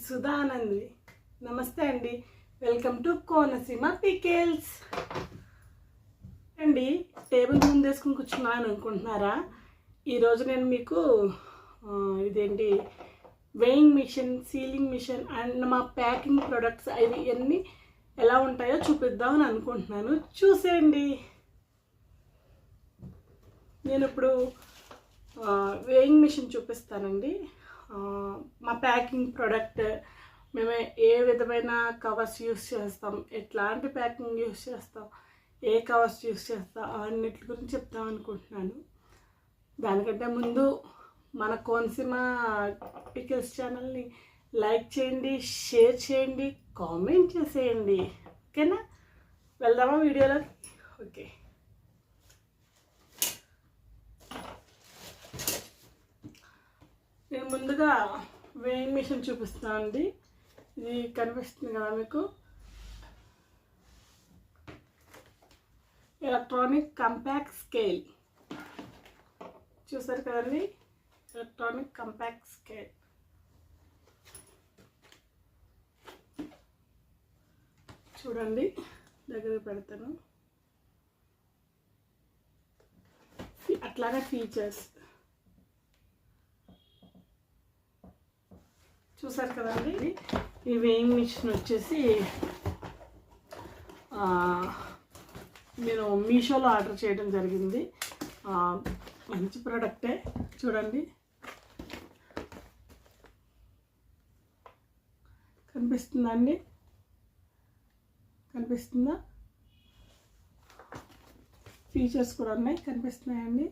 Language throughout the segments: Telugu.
సుధానంది. నమస్తే అండి, వెల్కమ్ టు కోనసీమ పికిల్స్ అండి. టేబుల్ ముందు వేసుకుని కూర్చున్నాను అనుకుంటున్నారా? ఈరోజు నేను మీకు ఇదేంటి weighing machine, sealing machine and మా ప్యాకింగ్ ప్రొడక్ట్స్ అవి అన్నీ ఎలా ఉంటాయో చూపిద్దామని అనుకుంటున్నాను. చూసేయండి. నేను ఇప్పుడు వెయింగ్ మిషన్ చూపిస్తానండి. మా ప్యాకింగ్ ప్రోడక్ట్, మేము ఏ విధమైన కవర్స్ యూస్ చేస్తాం, ఎట్లాంటి ప్యాకింగ్ యూస్ చేస్తాం, ఏ కవర్స్ యూస్ చేస్తాం, అన్నిటి గురించి చెప్తాం అనుకుంటున్నాను. దానికంటే ముందు మన కోనసీమ పికిల్స్ ఛానల్ని లైక్ చేయండి, షేర్ చేయండి, కామెంట్ చేసేయండి. ఓకేనా? వెళ్దామా వీడియోలోకి? ఓకే. నేను ముందుగా వెయింగ్ మిషన్ చూపిస్తాను అండి. ఇది కనిపిస్తుంది కదా మీకు, ఎలక్ట్రానిక్ కంపాక్ట్ స్కేల్. చూసారు కదండి, ఎలక్ట్రానిక్ కంపాక్ట్ స్కేల్. చూడండి, దగ్గర పెడతాను. అట్లానే ఫీచర్స్ చూసారు కదండి. ఈ వెయింగ్ మిషన్ వచ్చేసి నేను మీషోలో ఆర్డర్ చేయడం జరిగింది. మంచి ప్రోడక్టే. చూడండి, కనిపిస్తుందా అండి? కనిపిస్తుందా? ఫీచర్స్ కూడా ఉన్నాయి, కనిపిస్తున్నాయండి.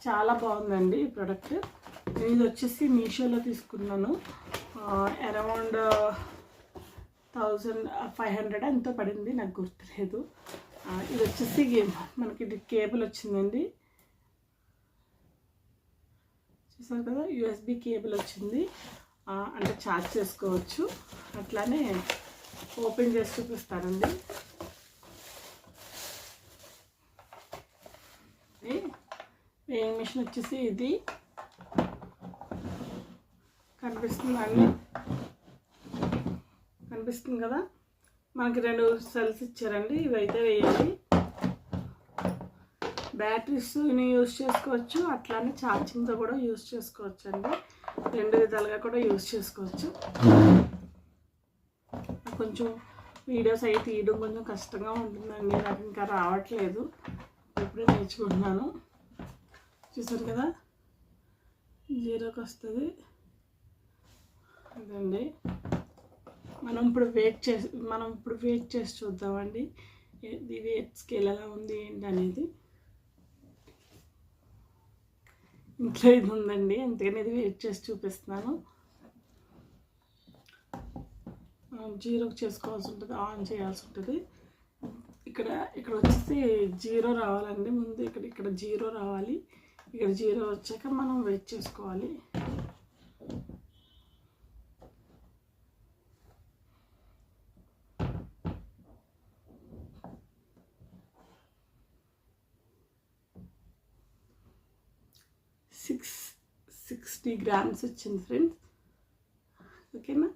చాలా బాగుందండి ఈ ప్రోడక్ట్. ఇది వచ్చేసి మీషోలో తీసుకున్నాను. అరౌండ్ 1500 ఎంతో పడింది, నాకు గుర్తులేదు. ఇది వచ్చేసి మనకి ఇది కేబుల్ వచ్చిందండి. చూసారు కదా, యూఎస్బి కేబుల్ వచ్చింది. అంటే ఛార్జ్ చేసుకోవచ్చు. అట్లానే ఓపెన్ చేసి చూపిస్తానండి. వెయింగ్ మిషన్ వచ్చేసి ఇది కనిపిస్తుందండి. కనిపిస్తుంది కదా, మనకి 2 సెల్స్ ఇచ్చారండి. ఇవైతే వేయాలి. బ్యాటరీస్ని యూజ్ చేసుకోవచ్చు, అట్లానే ఛార్జింగ్తో కూడా యూజ్ చేసుకోవచ్చు అండి. 2 విధాలుగా కూడా యూజ్ చేసుకోవచ్చు. కొంచెం వీడియోస్ అవి తీయడం కొంచెం కష్టంగా ఉంటుందండి, నాకు ఇంకా రావట్లేదు, ఇప్పుడే నేర్చుకుంటున్నాను. చూసారు కదా, 0కి వస్తుంది. అదండి, మనం ఇప్పుడు వెయిట్ చేసి చూద్దామండి. ఇది వెయిట్ స్కేల్ ఎలా ఉంది ఏంటి అనేది. ఇంట్లో ఇది ఉందండి, అందుకని ఇది వెయిట్ చేసి చూపిస్తున్నాను. 0కి చేసుకోవాల్సి ఉంటుంది, ఆన్ చేయాల్సి ఉంటుంది. ఇక్కడ వచ్చేసి 0 రావాలండి. ముందు ఇక్కడ 0 రావాలి. ఇక్కడ 0 వచ్చాక మనం వెయిట్ చేసుకోవాలి. $60 grams వచ్చింది ఫ్రెండ్స్. ఓకేనా?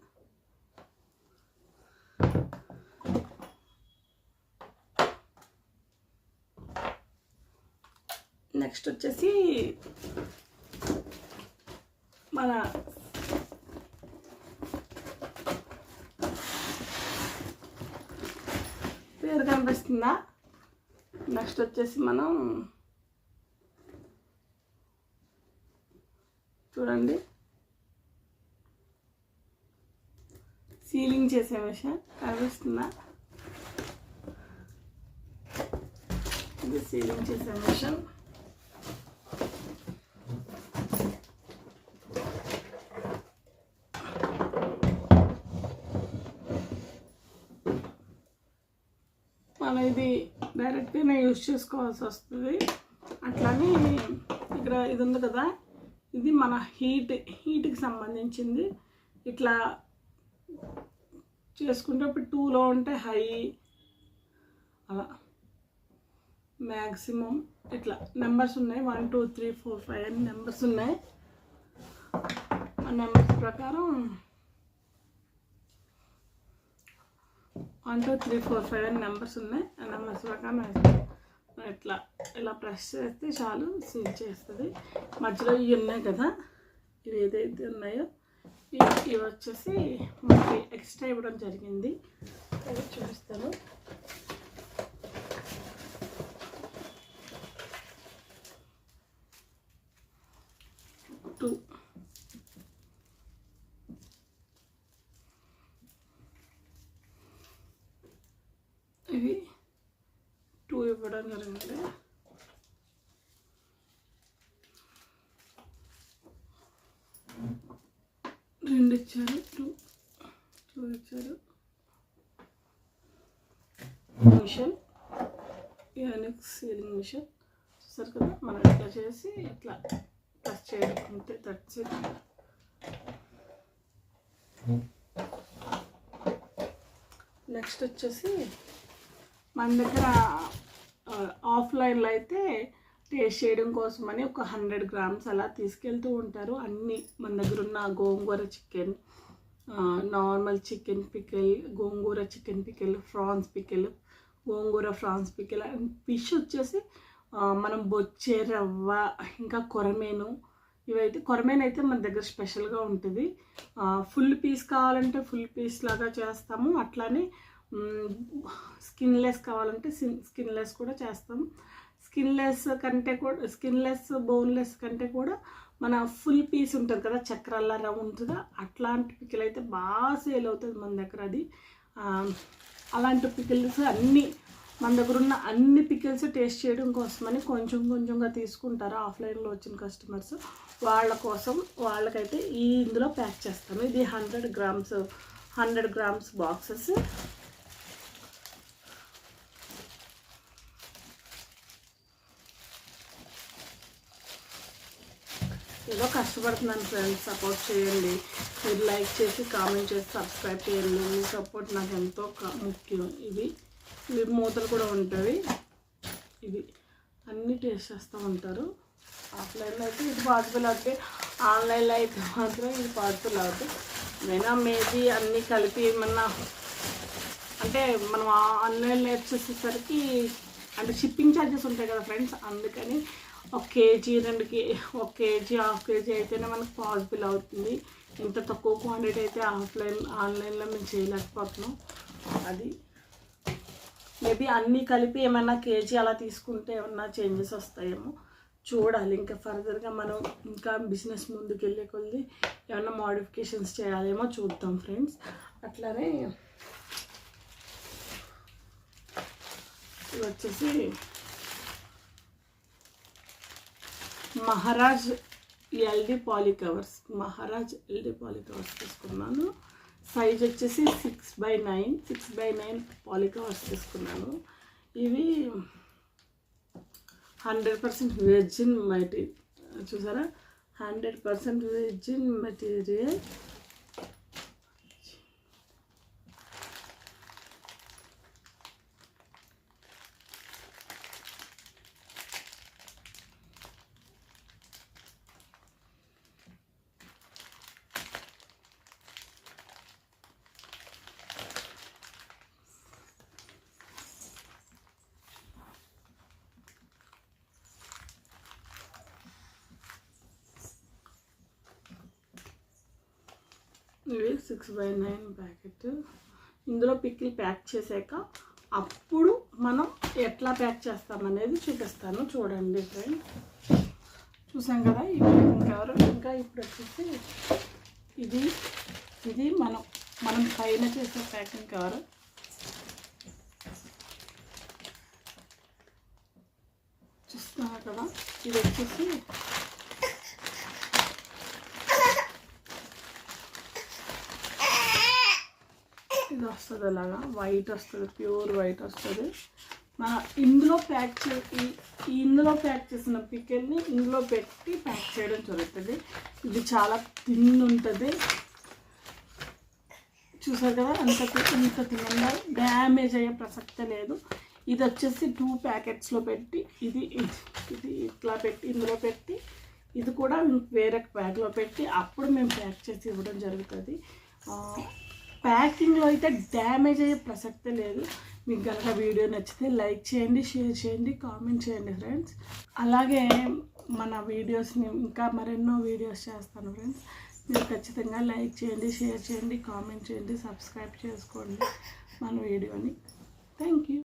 నెక్స్ట్ వచ్చేసి మన పేరు కనిపిస్తుందా? నెక్స్ట్ వచ్చేసి మనం చూడండి, సీలింగ్ చేసే మిషన్ కనిపిస్తుందా? ఇది సీలింగ్ చేసే మిషన్. మనం ఇది డైరెక్ట్గానే యూజ్ చేసుకోవాల్సి వస్తుంది. అట్లానే ఇక్కడ ఇది ఉంది కదా, ఇది మన హీట్కి సంబంధించింది. ఇట్లా చేసుకుంటే ఇప్పుడు 2లో ఉంటే హై, అలా మ్యాక్సిమం ఇట్లా నెంబర్స్ ఉన్నాయి. 1 2 3 4 5 అని నెంబర్స్ ఉన్నాయి. నెంబర్స్ ప్రకారం 1 2 3 4 5 అని నెంబర్స్ ఉన్నాయి. ఆ నెంబర్స్ ప్రకారం ఇలా ప్రెస్ చేస్తే చాలు సీల్ చేస్తుంది. మధ్యలో ఇవి ఉన్నాయి కదా, ఇవి ఏదైతే ఉన్నాయో ఇవి వచ్చేసి మనకి ఎక్స్ట్రా ఇవ్వడం జరిగింది. అది చూపిస్తాను. ఇవి 2 ఇవ్వడం జరిగింది. రెండు ఇచ్చారు, 2 ఇచ్చారు. మిషన్ యూనిక్ సీలింగ్ మిషన్ చూసారు కదా. మనం ఇట్లా చేసి ఇట్లా ప్రెస్ చేయడం అంతే. That's it. నెక్స్ట్ వచ్చేసి మన దగ్గర ఆఫ్లైన్లో అయితే టేస్ట్ చేయడం కోసమని ఒక 100 గ్రామ్స్ అలా తీసుకెళ్తూ ఉంటారు. అన్నీ మన దగ్గర ఉన్న gongura chicken, normal chicken pickle, gongura chicken pickle, prawns pickle, gongura prawns pickle and fish వచ్చేసి మనం బొచ్చే రవ్వ, ఇంకా కొరమేను. ఇవైతే కొరమేను అయితే మన దగ్గర స్పెషల్గా ఉంటుంది. ఫుల్ పీస్ కావాలంటే ఫుల్ పీస్ లాగా చేస్తాము. అట్లానే స్కిన్లెస్ కావాలంటే స్కిన్లెస్ కూడా చేస్తాము. స్కిన్లెస్ బోన్లెస్ కంటే కూడా మన ఫుల్ పీస్ ఉంటుంది కదా, చక్రాల రౌండ్గా, అట్లాంటి పికిల్ అయితే బాగా సేల్ అవుతుంది మన దగ్గర. అది అలాంటి పికిల్స్ అన్నీ మన దగ్గర ఉన్న అన్ని పికిల్స్ టేస్ట్ చేయడం కోసమని కొంచెంగా తీసుకుంటారు ఆఫ్లైన్లో వచ్చిన కస్టమర్స్. వాళ్ళ కోసం వాళ్ళకైతే ఇందులో ప్యాక్ చేస్తాను. ఇది 100 గ్రామ్స్ బాక్సెస్. ఏదో కష్టపడుతున్నాను ఫ్రెండ్స్, సపోర్ట్ చేయండి. మీరు లైక్ చేసి కామెంట్ చేసి సబ్స్క్రైబ్ చేయండి. మీ సపోర్ట్ నాకు ఎంతో ముఖ్యం. ఇవి మూతలు కూడా ఉంటుంది. ఇవి అన్నీ టేస్ట్ చేస్తూ ఉంటారు. ఆఫ్లైన్లో అయితే ఇది పాసిబుల్ అవుతుంది, ఆన్లైన్లో అయితే మాత్రం ఇది పాసిబుల్ అవుతుంది. అయినా మేబీ అన్నీ కలిపి ఏమన్నా అంటే మనం ఆన్లైన్లో వచ్చేసేసరికి అంటే షిప్పింగ్ ఛార్జెస్ ఉంటాయి కదా ఫ్రెండ్స్. అందుకని 1 KG 2 KG 1 KG half KG అయితేనే మనకు పాసిబుల్ అవుతుంది. ఇంత తక్కువ క్వాంటిటీ అయితే ఆన్లైన్లో మేము చేయలేకపోతున్నాం. అది మేబీ అన్నీ కలిపి ఏమైనా కేజీ అలా తీసుకుంటే ఏమన్నా చేంజెస్ వస్తాయేమో చూడాలి. ఇంకా ఫర్దర్గా మనం ఇంకా బిజినెస్ ముందుకు వెళ్ళే కొద్ది ఏమన్నా మోడిఫికేషన్స్ చేయాలేమో చూద్దాం ఫ్రెండ్స్. అట్లానే ఇది వచ్చేసి మహారాజ్ ఎల్డి పాలీ కవర్స్ తీసుకున్నాను. సైజ్ వచ్చేసి 6x9 పాలీ కవర్స్ తీసుకున్నాను. ఇవి 100% వెర్జిన్ మెటీరియల్ చూసారా, 100% వెర్జిన్ మెటీరియల్. ఇవి 6x9 ప్యాకెట్. ఇందులో పికిల్ ప్యాక్ చేసాక అప్పుడు మనం ఎట్లా ప్యాక్ చేస్తామనేది చూపిస్తాను. చూడండి ఫ్రెండ్. చూసాం కదా ఈ ప్యాకింగ్ కవర్. ఇంకా ఇప్పుడు వచ్చేసి ఇది మనం పైన చేసే ప్యాకింగ్ కవర్. చూస్తున్నారు కదా, ఇది వచ్చేసి ఇది వస్తుంది. అలాగా వైట్ వస్తుంది, ప్యూర్ వైట్ వస్తుంది. మన ఇందులో ప్యాక్ చేసిన పికిల్ని ఇందులో పెట్టి ప్యాక్ చేయడం జరుగుతుంది. ఇది చాలా థిన్ ఉంటుంది. చూసారు కదా ఇంత థిన్గా డ్యామేజ్ అయ్యే ప్రసక్తే లేదు. ఇది వచ్చేసి 2 ప్యాకెట్స్లో పెట్టి ఇది ఇట్లా పెట్టి ఇందులో పెట్టి ఇది కూడా వేరే బ్యాగ్లో పెట్టి అప్పుడు మేము ప్యాక్ చేసి ఇవ్వడం జరుగుతుంది. ప్యాకింగ్లో అయితే డ్యామేజ్ అయ్యే ప్రసక్తే లేదు. మీకు కనుక వీడియో నచ్చితే లైక్ చేయండి, షేర్ చేయండి, కామెంట్ చేయండి ఫ్రెండ్స్. అలాగే మన వీడియోస్ని ఇంకా మరెన్నో వీడియోస్ చేస్తాను ఫ్రెండ్స్. మీరు ఖచ్చితంగా లైక్ చేయండి, షేర్ చేయండి, కామెంట్ చేయండి, సబ్స్క్రైబ్ చేసుకోండి మన వీడియోని. Thank you.